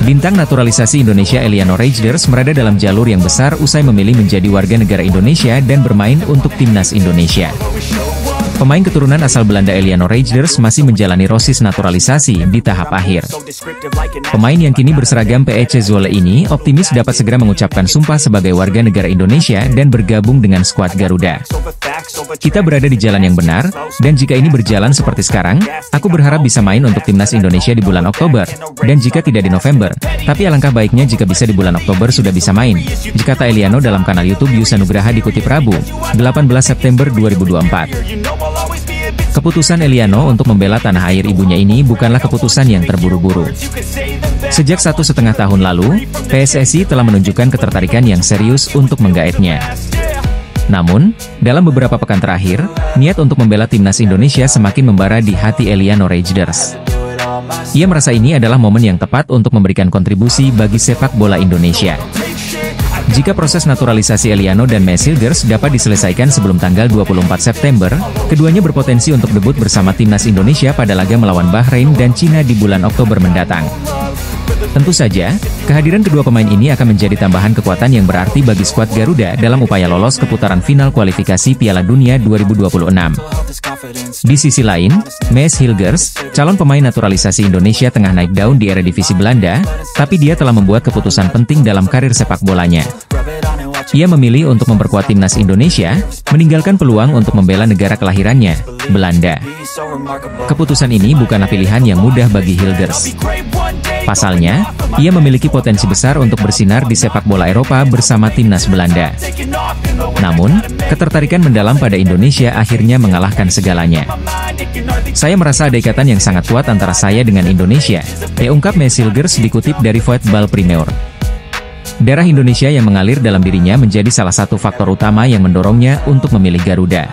Bintang naturalisasi Indonesia Eliano Rejders berada dalam jalur yang besar usai memilih menjadi warga negara Indonesia dan bermain untuk timnas Indonesia. Pemain keturunan asal Belanda Eliano Rejders masih menjalani proses naturalisasi di tahap akhir. Pemain yang kini berseragam PEC Zwolle ini optimis dapat segera mengucapkan sumpah sebagai warga negara Indonesia dan bergabung dengan skuad Garuda. Kita berada di jalan yang benar, dan jika ini berjalan seperti sekarang, aku berharap bisa main untuk timnas Indonesia di bulan Oktober, dan jika tidak di November, tapi alangkah baiknya jika bisa di bulan Oktober sudah bisa main, dikata Eliano dalam kanal YouTube Yus Nugraha dikutip Rabu, 18 September 2024. Keputusan Eliano untuk membela tanah air ibunya ini bukanlah keputusan yang terburu-buru. Sejak 1,5 tahun lalu, PSSI telah menunjukkan ketertarikan yang serius untuk menggaetnya. Namun, dalam beberapa pekan terakhir, niat untuk membela timnas Indonesia semakin membara di hati Eliano Rejders. Ia merasa ini adalah momen yang tepat untuk memberikan kontribusi bagi sepak bola Indonesia. Jika proses naturalisasi Eliano dan Mees Hilgers dapat diselesaikan sebelum tanggal 24 September, keduanya berpotensi untuk debut bersama timnas Indonesia pada laga melawan Bahrain dan Cina di bulan Oktober mendatang. Tentu saja, kehadiran kedua pemain ini akan menjadi tambahan kekuatan yang berarti bagi skuad Garuda dalam upaya lolos ke putaran final kualifikasi Piala Dunia 2026. Di sisi lain, Mees Hilgers, calon pemain naturalisasi Indonesia tengah naik daun di Eredivisie Belanda, tapi dia telah membuat keputusan penting dalam karir sepak bolanya. Ia memilih untuk memperkuat timnas Indonesia, meninggalkan peluang untuk membela negara kelahirannya, Belanda. Keputusan ini bukanlah pilihan yang mudah bagi Hilgers. Pasalnya, ia memiliki potensi besar untuk bersinar di sepak bola Eropa bersama timnas Belanda. Namun, ketertarikan mendalam pada Indonesia akhirnya mengalahkan segalanya. Saya merasa ada ikatan yang sangat kuat antara saya dengan Indonesia, ungkap Mees Hilgers dikutip dari Voetbal Primeur. Darah Indonesia yang mengalir dalam dirinya menjadi salah satu faktor utama yang mendorongnya untuk memilih Garuda.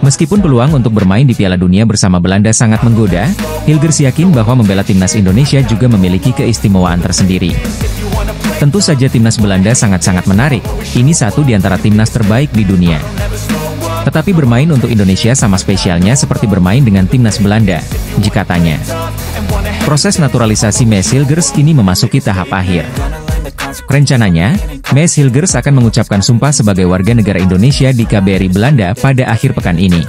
Meskipun peluang untuk bermain di Piala Dunia bersama Belanda sangat menggoda, Hilgers yakin bahwa membela timnas Indonesia juga memiliki keistimewaan tersendiri. Tentu saja timnas Belanda sangat-sangat menarik, ini satu di antara timnas terbaik di dunia. Tetapi bermain untuk Indonesia sama spesialnya seperti bermain dengan timnas Belanda, jikatanya. Proses naturalisasi Mees Hilgers kini memasuki tahap akhir. Rencananya, Mees Hilgers akan mengucapkan sumpah sebagai warga negara Indonesia di KBRI Belanda pada akhir pekan ini.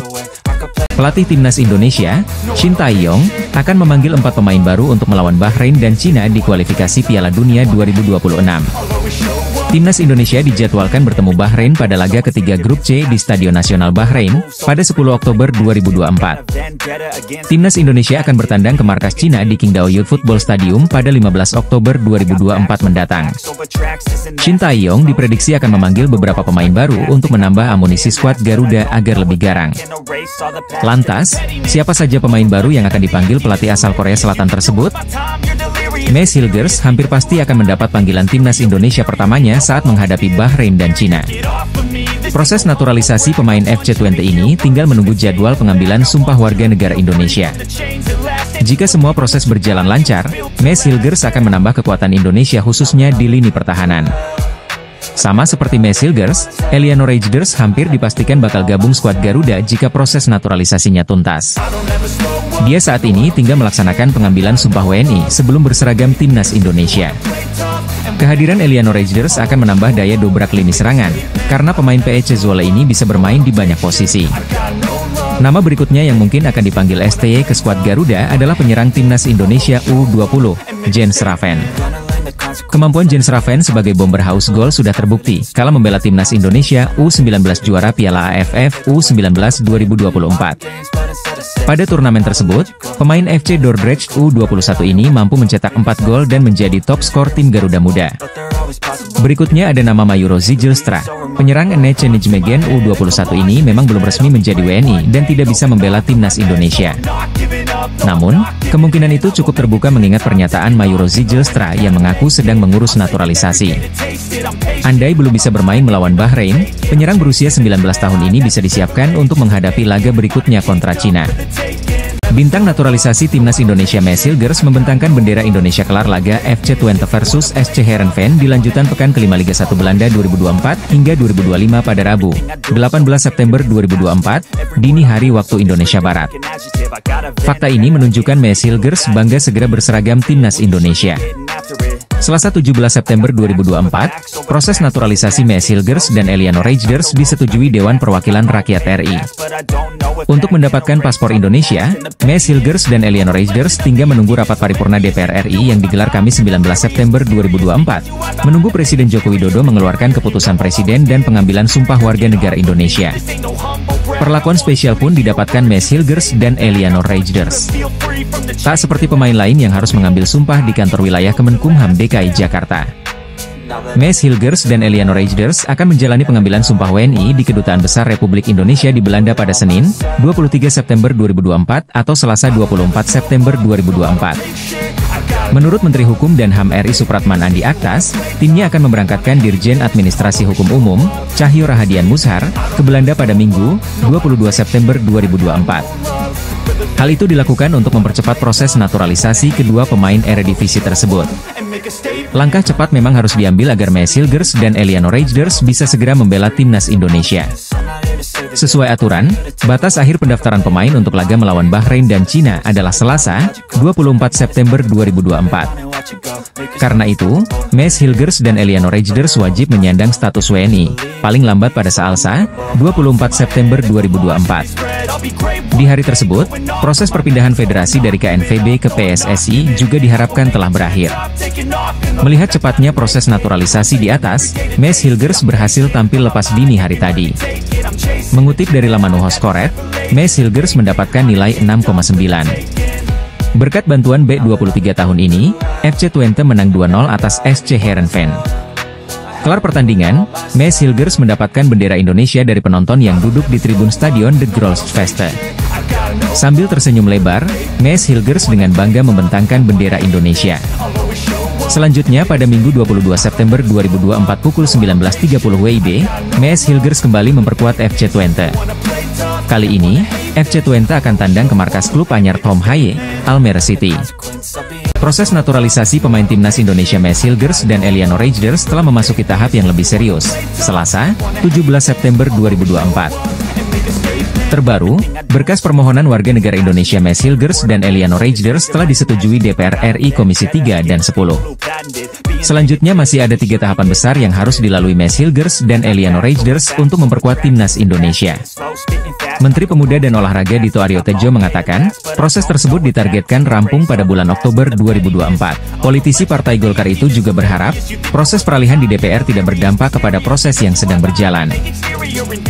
Pelatih timnas Indonesia, Shin Tae-yong, akan memanggil 4 pemain baru untuk melawan Bahrain dan Cina di kualifikasi Piala Dunia 2026. Timnas Indonesia dijadwalkan bertemu Bahrain pada laga ketiga grup C di Stadion Nasional Bahrain, pada 10 Oktober 2024. Timnas Indonesia akan bertandang ke markas Cina di Qingdao Youth Football Stadium pada 15 Oktober 2024 mendatang. Shin Tae-yong diprediksi akan memanggil beberapa pemain baru untuk menambah amunisi skuad Garuda agar lebih garang. Lantas, siapa saja pemain baru yang akan dipanggil pelatih asal Korea Selatan tersebut? Mees Hilgers hampir pasti akan mendapat panggilan timnas Indonesia pertamanya saat menghadapi Bahrain dan Cina. Proses naturalisasi pemain FC20 ini tinggal menunggu jadwal pengambilan sumpah warga negara Indonesia. Jika semua proses berjalan lancar, Mees Hilgers akan menambah kekuatan Indonesia khususnya di lini pertahanan. Sama seperti Mees Hilgers, Eliano Rejders hampir dipastikan bakal gabung skuad Garuda jika proses naturalisasinya tuntas. Dia saat ini tinggal melaksanakan pengambilan sumpah WNI sebelum berseragam timnas Indonesia. Kehadiran Eliano Rejders akan menambah daya dobrak lini serangan, karena pemain PEC Zwolle ini bisa bermain di banyak posisi. Nama berikutnya yang mungkin akan dipanggil STY ke skuad Garuda adalah penyerang timnas Indonesia U20, Jens Schraven. Kemampuan Jens Schraven sebagai bomber haus gol sudah terbukti kala membela timnas Indonesia U19 juara Piala AFF U19 2024. Pada turnamen tersebut, pemain FC Dordrecht U21 ini mampu mencetak 4 gol dan menjadi top skor tim Garuda Muda. Berikutnya ada nama Mayuro Zijlstra. Penyerang NEC Nijmegen U21 ini memang belum resmi menjadi WNI dan tidak bisa membela timnas Indonesia. Namun, kemungkinan itu cukup terbuka mengingat pernyataan Mayuro Zijlstra yang mengaku sedang mengurus naturalisasi. Andai belum bisa bermain melawan Bahrain, penyerang berusia 19 tahun ini bisa disiapkan untuk menghadapi laga berikutnya kontra Cina. Bintang naturalisasi timnas Indonesia Mes Hilgers membentangkan bendera Indonesia kelar laga FC Twente versus SC Heerenveen di lanjutan pekan kelima Liga 1 Belanda 2024 hingga 2025 pada Rabu, 18 September 2024, dini hari waktu Indonesia Barat. Fakta ini menunjukkan Mes Hilgers bangga segera berseragam timnas Indonesia. Selasa 17 September 2024, proses naturalisasi Mes Hilgers dan Eliano Reijnders disetujui Dewan Perwakilan Rakyat RI. Untuk mendapatkan paspor Indonesia, Mes Hilgers dan Eliano Reijnders tinggal menunggu rapat paripurna DPR RI yang digelar Kamis 19 September 2024, menunggu Presiden Joko Widodo mengeluarkan keputusan Presiden dan pengambilan sumpah warga negara Indonesia. Perlakuan spesial pun didapatkan Mes Hilgers dan Eliano Reijnders. Tak seperti pemain lain yang harus mengambil sumpah di kantor wilayah Kemenkumham DKI Jakarta. Mes Hilgers dan Eliano Reijnders akan menjalani pengambilan sumpah WNI di Kedutaan Besar Republik Indonesia di Belanda pada Senin, 23 September 2024 atau Selasa 24 September 2024. Menurut Menteri Hukum dan HAM RI Supratman Andi Aktas, timnya akan memberangkatkan Dirjen Administrasi Hukum Umum, Cahyo Rahadian Mushar, ke Belanda pada Minggu, 22 September 2024. Hal itu dilakukan untuk mempercepat proses naturalisasi kedua pemain Eredivisie tersebut. Langkah cepat memang harus diambil agar Mes Hilgers dan Eliano Reijnders bisa segera membela timnas Indonesia. Sesuai aturan, batas akhir pendaftaran pemain untuk laga melawan Bahrain dan Cina adalah Selasa, 24 September 2024. Karena itu, Mes Hilgers dan Eliano Reijnders wajib menyandang status WNI, paling lambat pada Selasa, 24 September 2024. Di hari tersebut, proses perpindahan federasi dari KNVB ke PSSI juga diharapkan telah berakhir. Melihat cepatnya proses naturalisasi di atas, Mes Hilgers berhasil tampil lepas dini hari tadi. Mengutip dari laman Nuhoskoret, Mes Hilgers mendapatkan nilai 6,9. Berkat bantuan B23 tahun ini, FC Twente menang 2-0 atas SC Heerenveen. Kelar pertandingan, Mes Hilgers mendapatkan bendera Indonesia dari penonton yang duduk di tribun Stadion De Grolschvesten. Sambil tersenyum lebar, Mes Hilgers dengan bangga membentangkan bendera Indonesia. Selanjutnya pada Minggu 22 September 2024 pukul 19.30 WIB, Mes Hilgers kembali memperkuat FC Twente. Kali ini, FC Twente akan tandang ke markas klub anyar Tom Haye, Almere City. Proses naturalisasi pemain timnas Indonesia Mes Hilgers dan Eliano Reijnders telah memasuki tahap yang lebih serius, Selasa, 17 September 2024. Terbaru, berkas permohonan warga negara Indonesia Mes Hilgers dan Eliano Reijnders telah disetujui DPR RI Komisi 3 dan 10. Selanjutnya masih ada 3 tahapan besar yang harus dilalui Mes Hilgers dan Eliano Reijnders untuk memperkuat timnas Indonesia. Menteri Pemuda dan Olahraga Dito Aryo Tejo mengatakan, proses tersebut ditargetkan rampung pada bulan Oktober 2024. Politisi Partai Golkar itu juga berharap, proses peralihan di DPR tidak berdampak kepada proses yang sedang berjalan.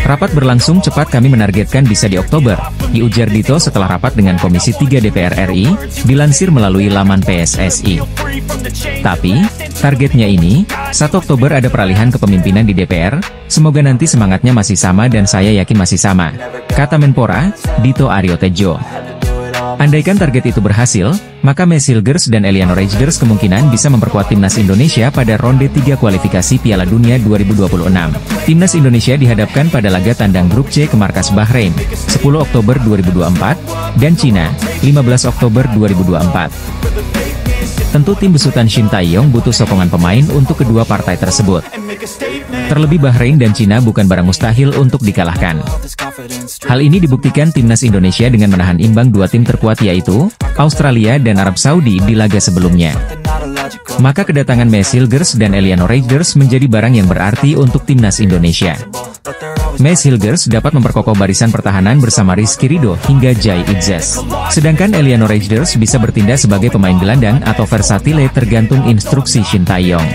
Rapat berlangsung cepat, kami menargetkan bisa di Oktober, diujar Dito setelah rapat dengan Komisi 3 DPR RI, dilansir melalui laman PSSI. Tapi, targetnya ini, 1 Oktober ada peralihan kepemimpinan di DPR, semoga nanti semangatnya masih sama dan saya yakin masih sama, kata Menpora, Dito Aryo Tejo. Andaikan target itu berhasil, maka Mes Hilgers dan Eliano Reijnders kemungkinan bisa memperkuat timnas Indonesia pada ronde 3 kualifikasi Piala Dunia 2026. Timnas Indonesia dihadapkan pada laga tandang grup C ke markas Bahrain, 10 Oktober 2024, dan Cina, 15 Oktober 2024. Tentu tim besutan Shin Tae-yong butuh sokongan pemain untuk kedua partai tersebut. Terlebih Bahrain dan Cina bukan barang mustahil untuk dikalahkan. Hal ini dibuktikan timnas Indonesia dengan menahan imbang 2 tim terkuat yaitu Australia dan Arab Saudi di laga sebelumnya. Maka kedatangan Mes Hilgers dan Eliano Reijnders menjadi barang yang berarti untuk timnas Indonesia. Mes Hilgers dapat memperkokoh barisan pertahanan bersama Rizky Ridho hingga Jai Itzes. Sedangkan Eliano Reijnders bisa bertindak sebagai pemain gelandang atau versatile tergantung instruksi Shin Tae-yong.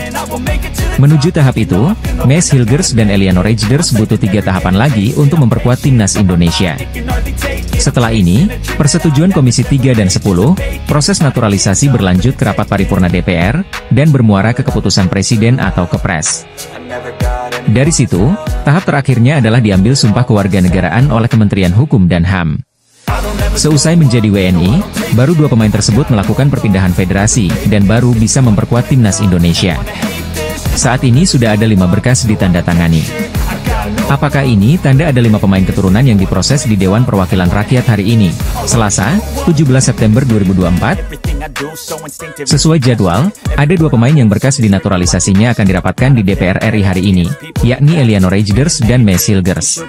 Menuju tahap itu, Mes Hilgers dan Eliano Reijnders butuh 3 tahapan lagi untuk memperkuat timnas Indonesia. Setelah ini, persetujuan Komisi 3 dan 10, proses naturalisasi berlanjut ke rapat paripurna DPR, dan bermuara ke keputusan Presiden atau Kepres. Dari situ, tahap terakhirnya adalah diambil sumpah kewarganegaraan oleh Kementerian Hukum dan HAM. Seusai menjadi WNI, baru 2 pemain tersebut melakukan perpindahan federasi, dan baru bisa memperkuat timnas Indonesia. Saat ini sudah ada 5 berkas ditandatangani. Apakah ini tanda ada 5 pemain keturunan yang diproses di Dewan Perwakilan Rakyat hari ini, Selasa, 17 September 2024? Sesuai jadwal, ada 2 pemain yang berkas dinaturalisasinya akan dirapatkan di DPR RI hari ini, yakni Eleanor Reigers dan Mes Hilgers.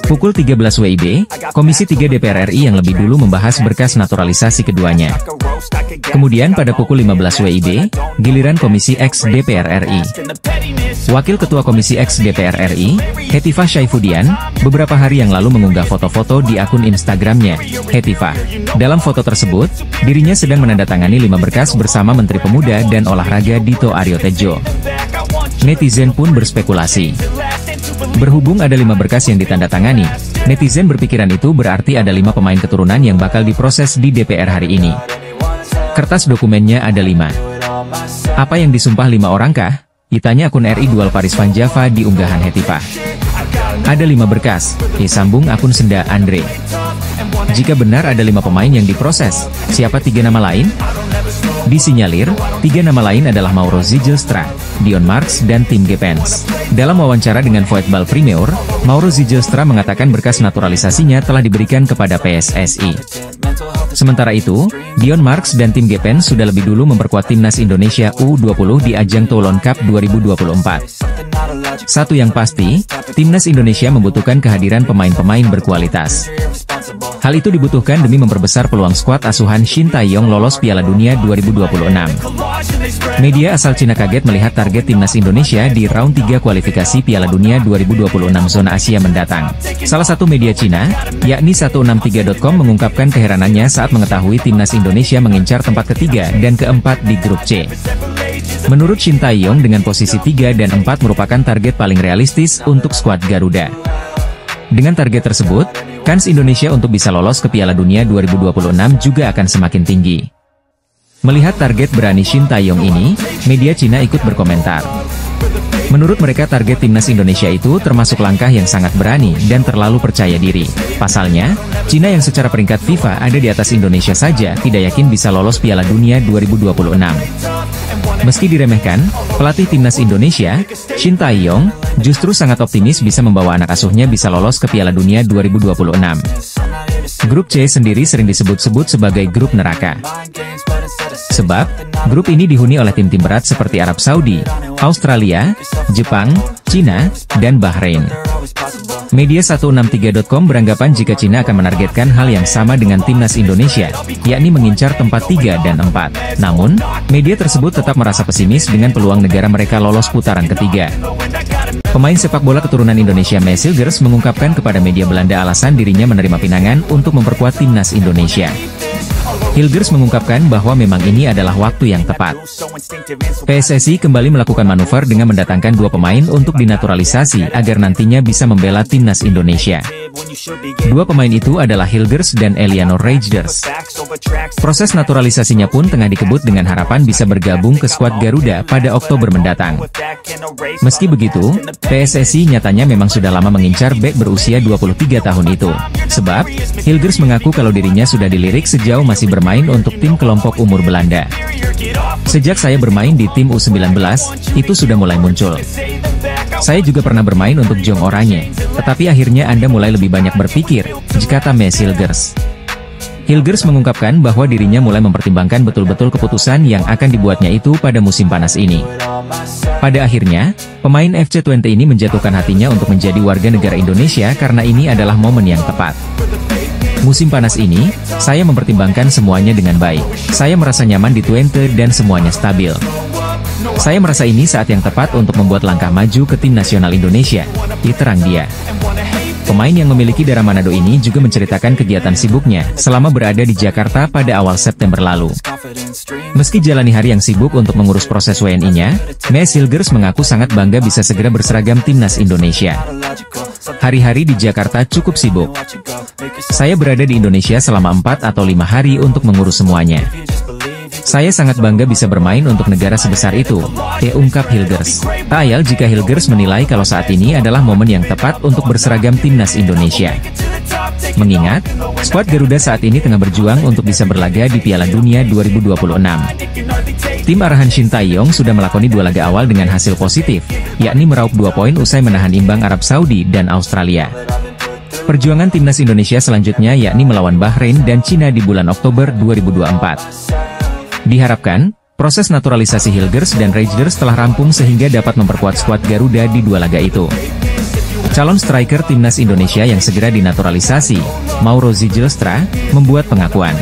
Pukul 13 WIB, Komisi 3 DPR RI yang lebih dulu membahas berkas naturalisasi keduanya. Kemudian pada pukul 15 WIB, giliran Komisi X DPR RI. Wakil Ketua Komisi X DPR RI, Hetifah Syaifuddin, beberapa hari yang lalu mengunggah foto-foto di akun Instagramnya, Hetifah. Dalam foto tersebut, dirinya sedang menandatangani 5 berkas bersama Menteri Pemuda dan Olahraga Dito Aryo Tejo. Netizen pun berspekulasi. Berhubung ada 5 berkas yang ditandatangani, netizen berpikiran itu berarti ada 5 pemain keturunan yang bakal diproses di DPR hari ini. Kertas dokumennya ada 5. Apa yang disumpah 5 orang kah? Ditanya akun RI Dual Paris Van Java di unggahan Hetifah. Ada 5 berkas, sambung akun Senda Andre. Jika benar ada 5 pemain yang diproses, siapa 3 nama lain? Disinyalir, 3 nama lain adalah Mauro Zijlstra, Dion Marks dan Tim Gepens. Dalam wawancara dengan Voetbal Premier, Mauro Zijlstra mengatakan berkas naturalisasinya telah diberikan kepada PSSI. Sementara itu, Dion Marks dan Tim Gepens sudah lebih dulu memperkuat timnas Indonesia U20 di ajang Toulon Cup 2024. Satu yang pasti, timnas Indonesia membutuhkan kehadiran pemain-pemain berkualitas. Hal itu dibutuhkan demi memperbesar peluang skuad asuhan Shin Tae-yong lolos Piala Dunia 2026. Media asal Cina kaget melihat target timnas Indonesia di round 3 kualifikasi Piala Dunia 2026 zona Asia mendatang. Salah satu media Cina, yakni 163.com mengungkapkan keheranannya saat mengetahui timnas Indonesia mengincar tempat ketiga dan keempat di grup C. Menurut Shin Tae-yong dengan posisi 3 dan 4 merupakan target paling realistis untuk skuad Garuda. Dengan target tersebut, kans Indonesia untuk bisa lolos ke Piala Dunia 2026 juga akan semakin tinggi. Melihat target berani Shin Tae-yong ini, media Cina ikut berkomentar. Menurut mereka target timnas Indonesia itu termasuk langkah yang sangat berani dan terlalu percaya diri. Pasalnya, Cina yang secara peringkat FIFA ada di atas Indonesia saja tidak yakin bisa lolos Piala Dunia 2026. Meski diremehkan, pelatih timnas Indonesia, Shin Tae-yong, justru sangat optimis bisa membawa anak asuhnya bisa lolos ke Piala Dunia 2026. Grup C sendiri sering disebut-sebut sebagai grup neraka. Sebab, grup ini dihuni oleh tim-tim berat seperti Arab Saudi, Australia, Jepang, Cina, dan Bahrain. Media 163.com beranggapan jika Cina akan menargetkan hal yang sama dengan timnas Indonesia, yakni mengincar tempat 3 dan 4. Namun, media tersebut tetap merasa pesimis dengan peluang negara mereka lolos putaran ketiga. Pemain sepak bola keturunan Indonesia Mes Hilgers mengungkapkan kepada media Belanda alasan dirinya menerima pinangan untuk memperkuat timnas Indonesia. Hilgers mengungkapkan bahwa memang ini adalah waktu yang tepat. PSSI kembali melakukan manuver dengan mendatangkan 2 pemain untuk dinaturalisasi agar nantinya bisa membela timnas Indonesia. 2 pemain itu adalah Hilgers dan Eleanor Reigers. Proses naturalisasinya pun tengah dikebut dengan harapan bisa bergabung ke skuad Garuda pada Oktober mendatang. Meski begitu, PSSI nyatanya memang sudah lama mengincar bek berusia 23 tahun itu. Sebab, Hilgers mengaku kalau dirinya sudah dilirik sejauh masih bermain untuk tim kelompok umur Belanda. Sejak saya bermain di tim U19, itu sudah mulai muncul. Saya juga pernah bermain untuk Jong Oranye, tetapi akhirnya Anda mulai lebih banyak berpikir, kata Mes Hilgers. Hilgers mengungkapkan bahwa dirinya mulai mempertimbangkan betul-betul keputusan yang akan dibuatnya itu pada musim panas ini. Pada akhirnya, pemain FC20 ini menjatuhkan hatinya untuk menjadi warga negara Indonesia karena ini adalah momen yang tepat. Musim panas ini, saya mempertimbangkan semuanya dengan baik. Saya merasa nyaman di Twente dan semuanya stabil. Saya merasa ini saat yang tepat untuk membuat langkah maju ke tim nasional Indonesia, diterang dia. Pemain yang memiliki darah Manado ini juga menceritakan kegiatan sibuknya selama berada di Jakarta pada awal September lalu. Meski jalani hari yang sibuk untuk mengurus proses WNI-nya, Mes Hilgers mengaku sangat bangga bisa segera berseragam timnas Indonesia. Hari-hari di Jakarta cukup sibuk. Saya berada di Indonesia selama 4 atau 5 hari untuk mengurus semuanya. Saya sangat bangga bisa bermain untuk negara sebesar itu, ungkap Hilgers. Tak ayal jika Hilgers menilai kalau saat ini adalah momen yang tepat untuk berseragam timnas Indonesia. Mengingat, skuad Garuda saat ini tengah berjuang untuk bisa berlaga di Piala Dunia 2026. Tim arahan Shin Tae-yong sudah melakoni 2 laga awal dengan hasil positif, yakni meraup 2 poin usai menahan imbang Arab Saudi dan Australia. Perjuangan timnas Indonesia selanjutnya yakni melawan Bahrain dan Cina di bulan Oktober 2024. Diharapkan, proses naturalisasi Hilgers dan Reijers telah rampung sehingga dapat memperkuat skuad Garuda di 2 laga itu. Calon striker timnas Indonesia yang segera dinaturalisasi, Mauro Zijlstra, membuat pengakuan.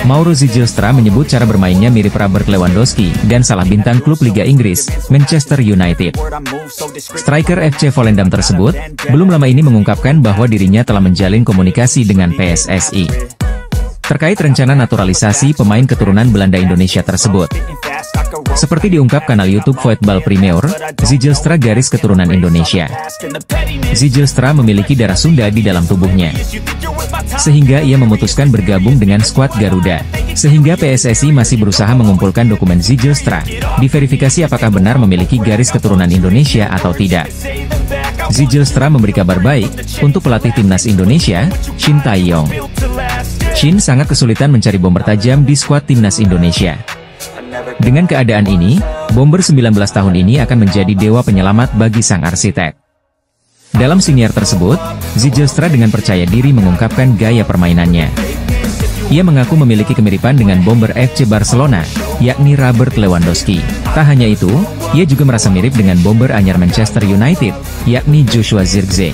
Mauro Zijlstra menyebut cara bermainnya mirip Robert Lewandowski dan salah bintang klub Liga Inggris, Manchester United. Striker FC Volendam tersebut, belum lama ini mengungkapkan bahwa dirinya telah menjalin komunikasi dengan PSSI terkait rencana naturalisasi pemain keturunan Belanda Indonesia tersebut. Seperti diungkap kanal YouTube Voetbal Premier, Zijlstra garis keturunan Indonesia. Zijlstra memiliki darah Sunda di dalam tubuhnya, sehingga ia memutuskan bergabung dengan skuad Garuda. Sehingga PSSI masih berusaha mengumpulkan dokumen Zijlstra, diverifikasi apakah benar memiliki garis keturunan Indonesia atau tidak. Zijlstra memberi kabar baik untuk pelatih timnas Indonesia, Shin Tae-yong. Shin sangat kesulitan mencari bomber tajam di skuad timnas Indonesia. Dengan keadaan ini, bomber 19 tahun ini akan menjadi dewa penyelamat bagi sang arsitek. Dalam siniar tersebut, Zijlstra dengan percaya diri mengungkapkan gaya permainannya. Ia mengaku memiliki kemiripan dengan bomber FC Barcelona, yakni Robert Lewandowski. Tak hanya itu, ia juga merasa mirip dengan bomber anyar Manchester United, yakni Joshua Zirkzee.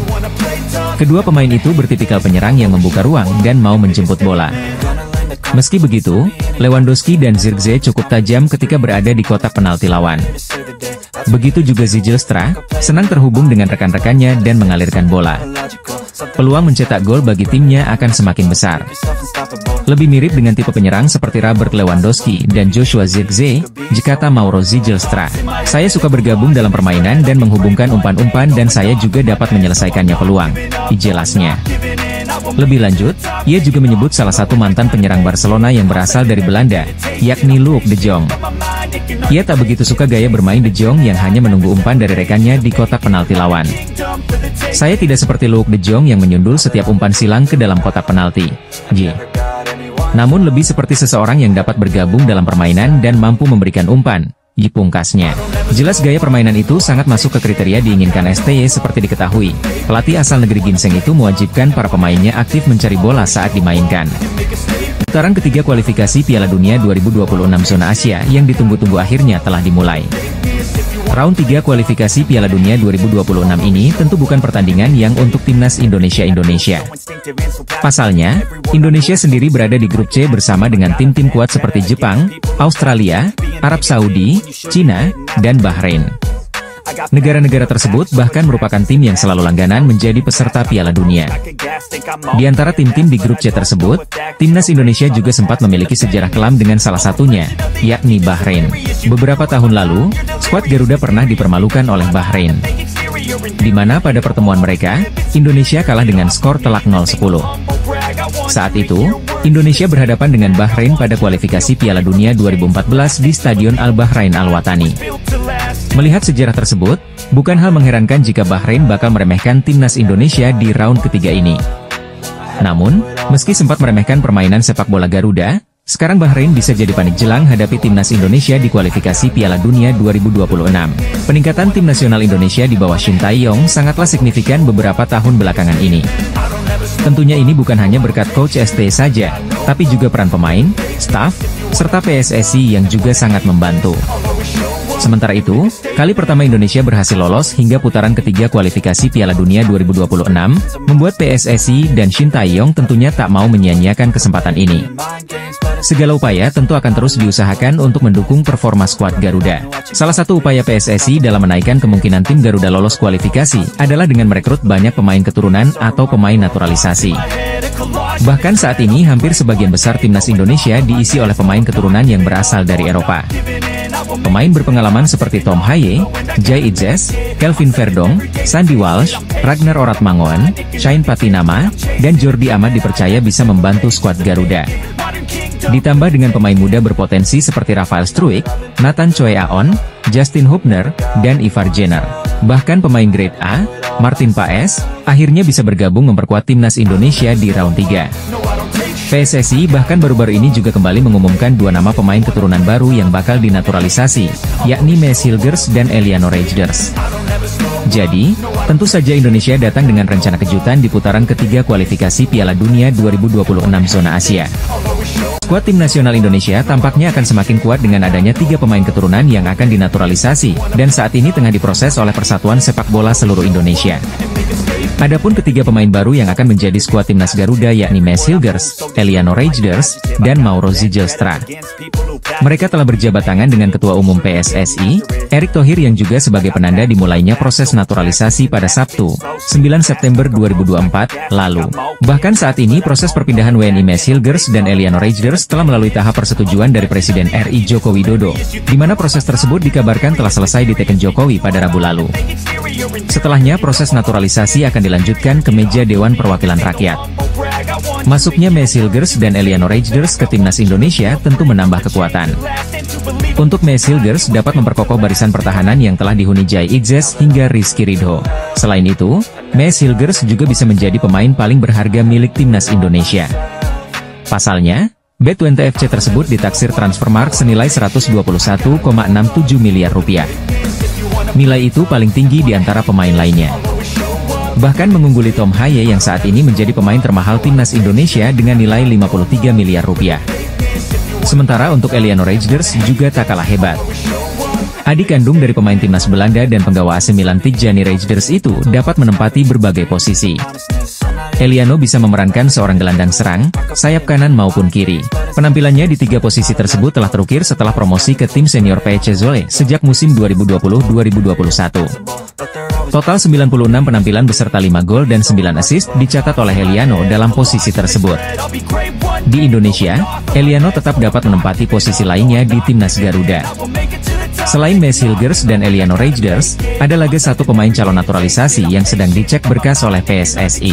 Kedua pemain itu bertipikal penyerang yang membuka ruang dan mau menjemput bola. Meski begitu, Lewandowski dan Zirkzee cukup tajam ketika berada di kotak penalti lawan. Begitu juga Zijlstra, senang terhubung dengan rekan-rekannya dan mengalirkan bola. Peluang mencetak gol bagi timnya akan semakin besar. Lebih mirip dengan tipe penyerang seperti Robert Lewandowski dan Joshua Zirkzee, kata Mauro Zijlstra. Saya suka bergabung dalam permainan dan menghubungkan umpan-umpan dan saya juga dapat menyelesaikannya peluang, jelasnya. Lebih lanjut, ia juga menyebut salah satu mantan penyerang Barcelona yang berasal dari Belanda, yakni Luuk de Jong. Ia tak begitu suka gaya bermain de Jong yang hanya menunggu umpan dari rekannya di kotak penalti lawan. Saya tidak seperti Luuk de Jong yang menyundul setiap umpan silang ke dalam kotak penalti. Namun lebih seperti seseorang yang dapat bergabung dalam permainan dan mampu memberikan umpan, pungkasnya. Jelas gaya permainan itu sangat masuk ke kriteria diinginkan STY seperti diketahui. Pelatih asal negeri ginseng itu mewajibkan para pemainnya aktif mencari bola saat dimainkan. Putaran ketiga kualifikasi Piala Dunia 2026 zona Asia yang ditunggu-tunggu akhirnya telah dimulai. Round 3 kualifikasi Piala Dunia 2026 ini tentu bukan pertandingan yang untuk timnas Indonesia. Pasalnya, Indonesia sendiri berada di grup C bersama dengan tim-tim kuat seperti Jepang, Australia, Arab Saudi, Cina, dan Bahrain. Negara-negara tersebut bahkan merupakan tim yang selalu langganan menjadi peserta Piala Dunia. Di antara tim-tim di grup C tersebut, timnas Indonesia juga sempat memiliki sejarah kelam dengan salah satunya, yakni Bahrain. Beberapa tahun lalu, skuad Garuda pernah dipermalukan oleh Bahrain, di mana pada pertemuan mereka, Indonesia kalah dengan skor telak 0-10. Saat itu, Indonesia berhadapan dengan Bahrain pada kualifikasi Piala Dunia 2014 di Stadion Al-Bahrain Al-Watani. Melihat sejarah tersebut, bukan hal mengherankan jika Bahrain bakal meremehkan timnas Indonesia di round ketiga ini. Namun, meski sempat meremehkan permainan sepak bola Garuda, sekarang Bahrain bisa jadi panik jelang hadapi timnas Indonesia di kualifikasi Piala Dunia 2026. Peningkatan tim nasional Indonesia di bawah Shin Tae-yong sangatlah signifikan beberapa tahun belakangan ini. Tentunya ini bukan hanya berkat Coach ST saja, tapi juga peran pemain, staf, serta PSSI yang juga sangat membantu. Sementara itu, kali pertama Indonesia berhasil lolos hingga putaran ketiga kualifikasi Piala Dunia 2026, membuat PSSI dan Shin Tae-yong tentunya tak mau menyia-nyiakan kesempatan ini. Segala upaya tentu akan terus diusahakan untuk mendukung performa skuad Garuda. Salah satu upaya PSSI dalam menaikkan kemungkinan tim Garuda lolos kualifikasi adalah dengan merekrut banyak pemain keturunan atau pemain naturalisasi. Bahkan saat ini hampir sebagian besar timnas Indonesia diisi oleh pemain keturunan yang berasal dari Eropa. Pemain berpengalaman seperti Tom Haye, Jai Idzes, Kelvin Verdong, Sandy Walsh, Ragnar Oratmangoen, Shane Patinama, dan Jordi Amat dipercaya bisa membantu skuad Garuda. Ditambah dengan pemain muda berpotensi seperti Rafael Struijk, Nathan Choi Aon, Justin Hubner, dan Ivar Jenner. Bahkan pemain grade A, Martin Paes, akhirnya bisa bergabung memperkuat timnas Indonesia di round 3. PSSI bahkan baru-baru ini juga kembali mengumumkan dua nama pemain keturunan baru yang bakal dinaturalisasi, yakni Maes Hilgers dan Eliano Reijnders. Jadi, tentu saja Indonesia datang dengan rencana kejutan di putaran ketiga kualifikasi Piala Dunia 2026 zona Asia. Skuad tim nasional Indonesia tampaknya akan semakin kuat dengan adanya 3 pemain keturunan yang akan dinaturalisasi, dan saat ini tengah diproses oleh Persatuan Sepak Bola Seluruh Indonesia. Adapun ketiga pemain baru yang akan menjadi skuad timnas Garuda yakni Maes Hilgers, Eliano Reijnders, dan Mauro Zijlstra. Mereka telah berjabat tangan dengan Ketua Umum PSSI, Erick Thohir yang juga sebagai penanda dimulainya proses naturalisasi pada Sabtu, 9 September 2024, lalu. Bahkan saat ini proses perpindahan WNI Maes Hilgers dan Eliano Reijnders telah melalui tahap persetujuan dari Presiden RI Joko Widodo, di mana proses tersebut dikabarkan telah selesai diteken Jokowi pada Rabu lalu. Setelahnya proses naturalisasi akan dilanjutkan ke meja Dewan Perwakilan Rakyat. Masuknya Maes Hilgers dan Eliano Reijnders ke timnas Indonesia tentu menambah kekuatan. Untuk Maes Hilgers dapat memperkokoh barisan pertahanan yang telah dihuni Jai Idzes hingga Rizky Ridho. Selain itu, Maes Hilgers juga bisa menjadi pemain paling berharga milik timnas Indonesia. Pasalnya, B20 FC tersebut ditaksir Transfermarkt senilai 121,67 miliar rupiah. Nilai itu paling tinggi di antara pemain lainnya. Bahkan mengungguli Tom Haye yang saat ini menjadi pemain termahal timnas Indonesia dengan nilai 53 miliar rupiah. Sementara untuk Eliano Reijnders juga tak kalah hebat. Adik kandung dari pemain timnas Belanda dan penggawa AC Milan Tijjani Reijnders itu dapat menempati berbagai posisi. Eliano bisa memerankan seorang gelandang serang, sayap kanan maupun kiri. Penampilannya di 3 posisi tersebut telah terukir setelah promosi ke tim senior PC Zwolle sejak musim 2020-2021. Total 96 penampilan beserta 5 gol dan 9 assist dicatat oleh Eliano dalam posisi tersebut. Di Indonesia, Eliano tetap dapat menempati posisi lainnya di timnas Garuda. Selain Maes Hilgers dan Eliano Reijnders, ada lagi satu pemain calon naturalisasi yang sedang dicek berkas oleh PSSI.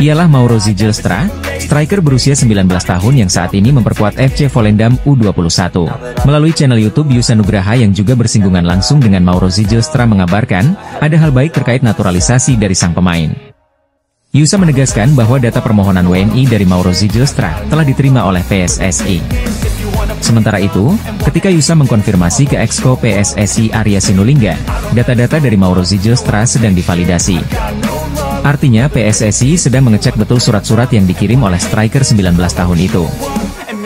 Ialah Mauro Zijlstra, striker berusia 19 tahun yang saat ini memperkuat FC Volendam U21. Melalui channel YouTube Yusa Nugraha yang juga bersinggungan langsung dengan Mauro Zijlstra mengabarkan, ada hal baik terkait naturalisasi dari sang pemain. Yusa menegaskan bahwa data permohonan WNI dari Mauro Zijlstra telah diterima oleh PSSI. Sementara itu, ketika Yusa mengkonfirmasi ke Exco PSSI Arya Sinulinga, data-data dari Mauro Zijlstra sedang divalidasi. Artinya PSSI sedang mengecek betul surat-surat yang dikirim oleh striker 19 tahun itu.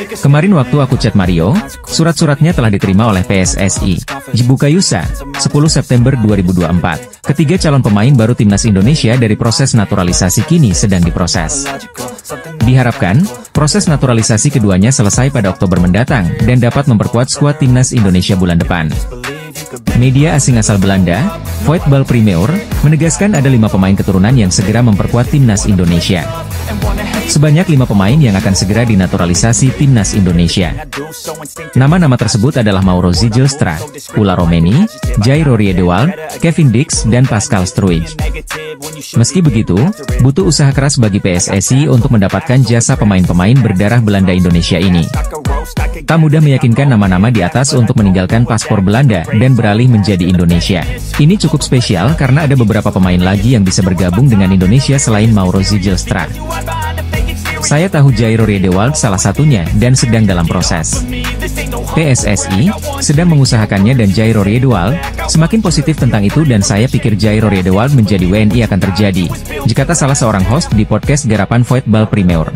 Kemarin waktu aku chat Mario, surat-suratnya telah diterima oleh PSSI. Buka Yusa, 10 September 2024. Ketiga calon pemain baru timnas Indonesia dari proses naturalisasi kini sedang diproses. Diharapkan, proses naturalisasi keduanya selesai pada Oktober mendatang dan dapat memperkuat skuad timnas Indonesia bulan depan. Media asing asal Belanda, Voetbal Primeur, menegaskan ada 5 pemain keturunan yang segera memperkuat timnas Indonesia. Sebanyak 5 pemain yang akan segera dinaturalisasi timnas Indonesia. Nama-nama tersebut adalah Mauro Zijlstra, Ula Romeni, Jairo Riedewald, Kevin Dix, dan Pascal Struij. Meski begitu, butuh usaha keras bagi PSSI untuk mendapatkan jasa pemain-pemain berdarah Belanda Indonesia ini. Tak mudah meyakinkan nama-nama di atas untuk meninggalkan paspor Belanda dan beralih menjadi Indonesia. Ini cukup spesial karena ada beberapa pemain lagi yang bisa bergabung dengan Indonesia selain Mauro Zijlstra. Saya tahu Jairo Riedewald salah satunya dan sedang dalam proses. PSSI sedang mengusahakannya dan Jairo Riedewald semakin positif tentang itu dan saya pikir Jairo Riedewald menjadi WNI akan terjadi, jikata salah seorang host di podcast garapan Voetbal Primeur.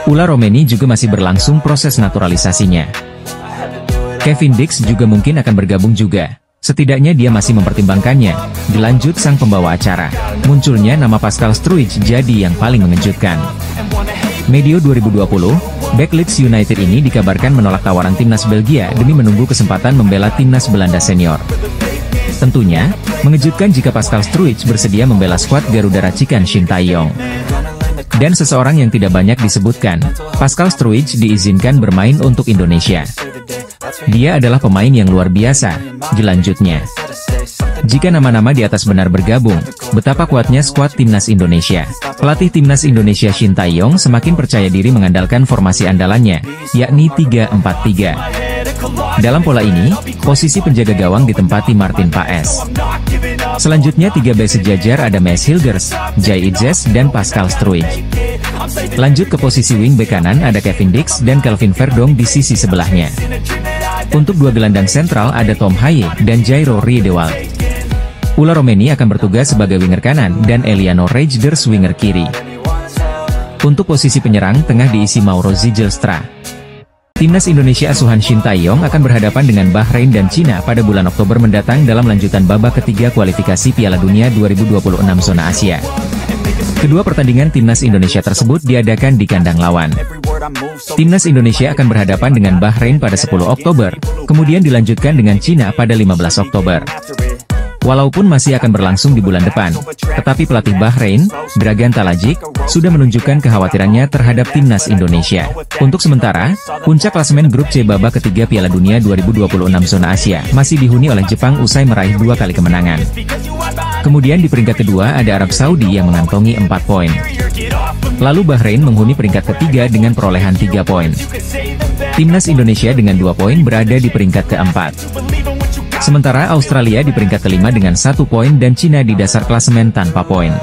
Ula Romeni juga masih berlangsung proses naturalisasinya. Kevin Dix juga mungkin akan bergabung juga. Setidaknya dia masih mempertimbangkannya. Dilanjut sang pembawa acara. Munculnya nama Pascal Struij jadi yang paling mengejutkan. Medio 2020, bek Leeds United ini dikabarkan menolak tawaran timnas Belgia demi menunggu kesempatan membela timnas Belanda senior. Tentunya, mengejutkan jika Pascal Struij bersedia membela skuad Garuda racikan Shin Tae-yong. Dan seseorang yang tidak banyak disebutkan, Pascal Struij diizinkan bermain untuk Indonesia. Dia adalah pemain yang luar biasa, dilanjutnya. Jika nama-nama di atas benar bergabung, betapa kuatnya skuad timnas Indonesia. Pelatih timnas Indonesia Shin Tae-yong semakin percaya diri mengandalkan formasi andalannya, yakni 3-4-3. Dalam pola ini, posisi penjaga gawang ditempati Martin Paes. Selanjutnya 3 bek sejajar ada Maes Hilgers, Jai Idzes dan Pascal Struij. Lanjut ke posisi wingback kanan ada Kevin Dix dan Kelvin Verdong di sisi sebelahnya. Untuk dua gelandang sentral ada Tom Haye dan Jairo Riedewald. Ula Romeni akan bertugas sebagai winger kanan dan Eliano Reijnders winger kiri. Untuk posisi penyerang tengah diisi Mauro Zijlstra. Timnas Indonesia asuhan Shin Tae-yong akan berhadapan dengan Bahrain dan Cina pada bulan Oktober mendatang dalam lanjutan babak ketiga kualifikasi Piala Dunia 2026 zona Asia. Kedua pertandingan Timnas Indonesia tersebut diadakan di kandang lawan. Timnas Indonesia akan berhadapan dengan Bahrain pada 10 Oktober, kemudian dilanjutkan dengan Cina pada 15 Oktober. Walaupun masih akan berlangsung di bulan depan, tetapi pelatih Bahrain, Dragan Talajik, sudah menunjukkan kekhawatirannya terhadap Timnas Indonesia. Untuk sementara, puncak klasemen grup C babak ketiga Piala Dunia 2026 zona Asia masih dihuni oleh Jepang usai meraih 2 kali kemenangan. Kemudian di peringkat kedua ada Arab Saudi yang mengantongi 4 poin. Lalu Bahrain menghuni peringkat ketiga dengan perolehan 3 poin. Timnas Indonesia dengan 2 poin berada di peringkat keempat. Sementara Australia di peringkat kelima dengan 1 poin dan Cina di dasar klasemen tanpa poin.